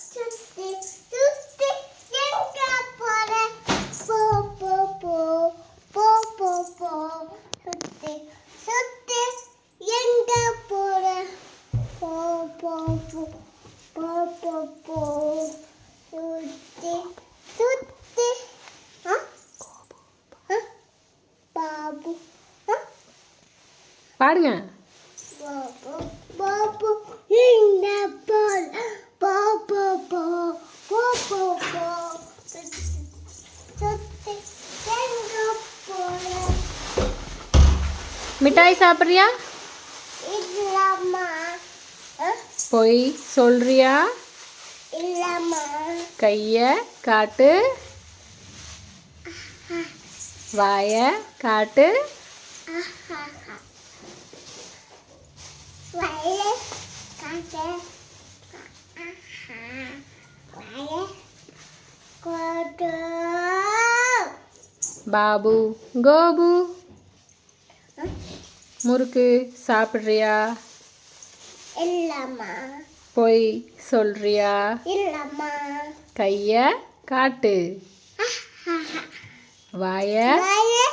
சுத்தி சுத்தி எங்க போற போ போ போ போ போ போ சுத்தி சுத்தி எங்க போற போ போ போ போ போ போ சுத்தி சுத்தி பாபு பாடுங்க. பாபு பாபு எங்க போற போ போ போ போ போ போ சுத்தி எங்க போற மிட்டாய் சாப்பிட்றியா? இல்லம்மா பொய் சொல்றியா? இல்லம்மா கைய காட்டு, வாய காட்டு. வயலே காட்டு வயலே காட்டு பாபு கோபு முறுக்கு சாப்பிட்றியா? இல்லம்மா பொய் சொல்றியா? இல்லம்மா கைய காட்டு, வாய வயலே